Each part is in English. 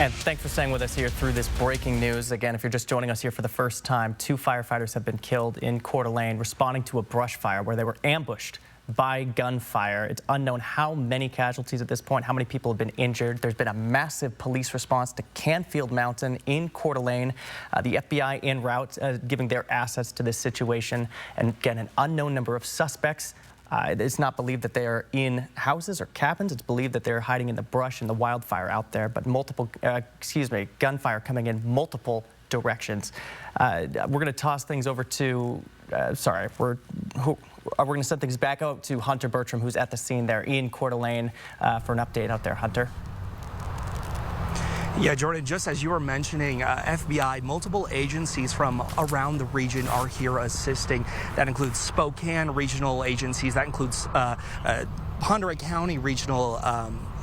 And thanks for staying with us here through this breaking news. Again, if you're just joining us here for the first time, 2 firefighters have been killed in Coeur d'Alene responding to a brush fire where they were ambushed by gunfire. It's unknown how many casualties at this point, how many people have been injured. There's been a massive police response to Canfield Mountain in Coeur d'Alene. The FBI en route giving their assets to this situation. And again, an unknown number of suspects. It's not believed that they are in houses or cabins. It's believed that they're hiding in the brush and the wildfire out there, but gunfire coming in multiple directions. We're going to toss things over to, we're going to send things back out to Hunter Bertram, who's at the scene there in Coeur d'Alene, for an update out there. Hunter. Yeah, Jordan, just as you were mentioning, FBI, multiple agencies from around the region are here assisting. That includes Spokane regional agencies. That includes Ponderosa County regional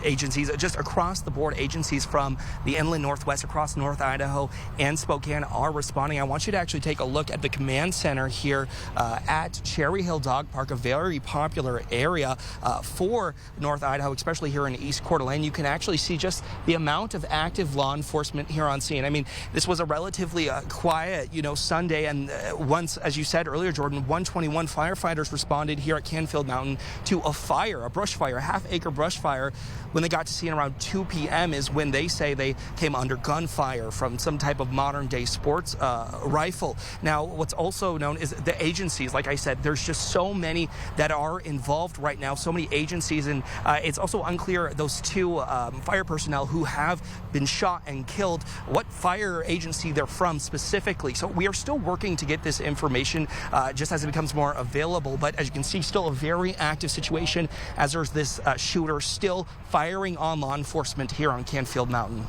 agencies, just across the board agencies from the inland northwest, across North Idaho and Spokane are responding. I want you to actually take a look at the command center here at Cherry Hill Dog Park, a very popular area for North Idaho, especially here in East Coeur d'Alene. You can actually see just the amount of active law enforcement here on scene. I mean, this was a relatively quiet, Sunday, and once, as you said earlier, Jordan, 121 firefighters responded here at Canfield Mountain to a fire, a brush fire, half-acre brush fire. When they got to scene around 2 p.m. is when they say they came under gunfire from some type of modern-day sports rifle. Now, what's also known is the agencies. Like I said, there's just so many that are involved right now, so many agencies, and it's also unclear, those 2 fire personnel who have been shot and killed, what fire agency they're from specifically. So we are still working to get this information just as it becomes more available. But as you can see, still a very active situation as there's this shooter still firing on law enforcement here on Canfield Mountain.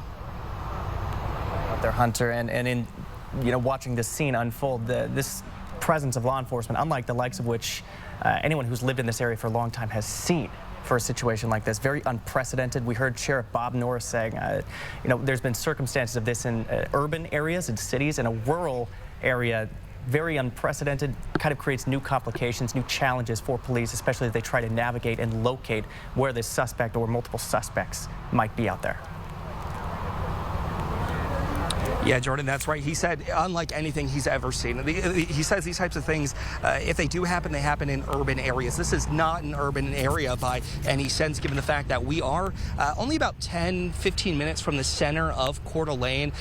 Out there, Hunter, and in watching this scene unfold, this presence of law enforcement, unlike the likes of which anyone who's lived in this area for a long time has seen for a situation like this, very unprecedented. We heard Sheriff Bob Norris saying, there's been circumstances of this in urban areas and cities, and a rural area. Very unprecedented, kind of creates new complications, new challenges for police, especially as they try to navigate and locate where this suspect or multiple suspects might be out there. Yeah, Jordan, that's right. He said, unlike anything he's ever seen. He says these types of things, if they do happen, they happen in urban areas. This is not an urban area by any sense, given the fact that we are only about 10-15 minutes from the center of Coeur d'Alene,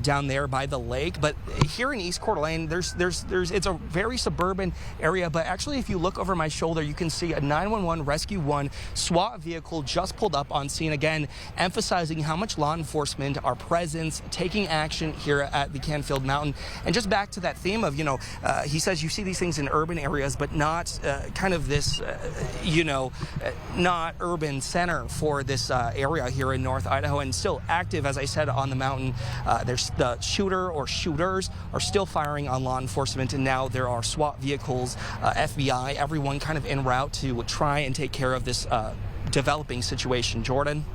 down there by the lake. But here in East Coeur d'Alene, it's a very suburban area. But actually, if you look over my shoulder, you can see a 911 Rescue 1 SWAT vehicle just pulled up on scene, again, emphasizing how much law enforcement, our presence, taking action here at the Canfield Mountain. And just back to that theme of, he says you see these things in urban areas, but not kind of this, not urban center for this area here in North Idaho, and still active, as I said, on the mountain. There's the shooter or shooters are still firing on law enforcement, and now there are SWAT vehicles, FBI, everyone kind of en route to try and take care of this developing situation. Jordan?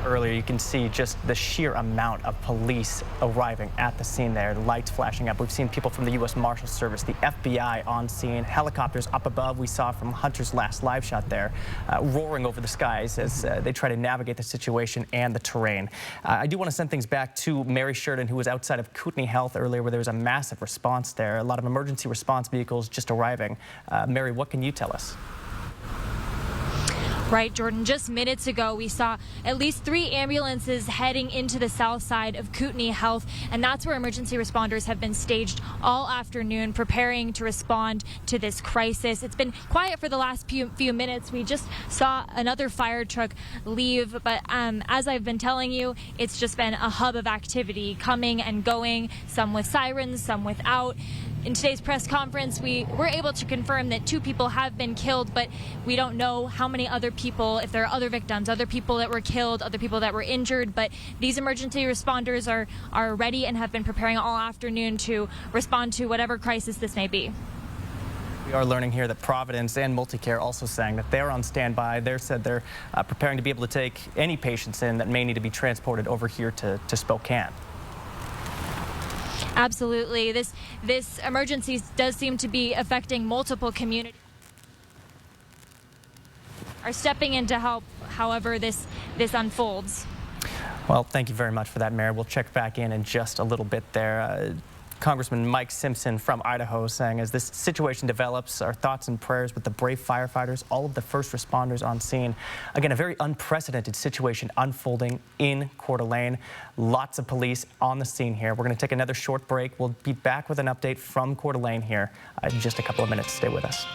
Earlier, you can see just the sheer amount of police arriving at the scene there, the lights flashing up. We've seen people from the U.S. Marshals Service, the FBI on scene, helicopters up above. We saw from Hunter's last live shot there, roaring over the skies as they try to navigate the situation and the terrain. I do want to send things back to Mary Sheran, who was outside of Kootenai Health earlier, where there was a massive response there, a lot of emergency response vehicles just arriving. Mary, what can you tell us? Right, Jordan. Just minutes ago, we saw at least 3 ambulances heading into the south side of Kootenai Health, and that's where emergency responders have been staged all afternoon, preparing to respond to this crisis. It's been quiet for the last few minutes. We just saw another fire truck leave, but as I've been telling you, it's just been a hub of activity coming and going, some with sirens, some without. In today's press conference, we were able to confirm that 2 people have been killed, but we don't know how many other people, if there are other victims, other people that were killed, other people that were injured. But these emergency responders are ready and have been preparing all afternoon to respond to whatever crisis this may be. We are learning here that Providence and Multicare also saying that they're on standby. They said they're preparing to be able to take any patients in that may need to be transported over here to Spokane. Absolutely. This emergency does seem to be affecting multiple communities. Are stepping in to help however this unfolds. Well, thank you very much for that, Mayor. We'll check back in just a little bit there. Congressman Mike Simpson from Idaho saying, as this situation develops, our thoughts and prayers with the brave firefighters, all of the first responders on scene. Again, a very unprecedented situation unfolding in Coeur d'Alene. Lots of police on the scene here. We're going to take another short break. We'll be back with an update from Coeur d'Alene here in just a couple of minutes. Stay with us.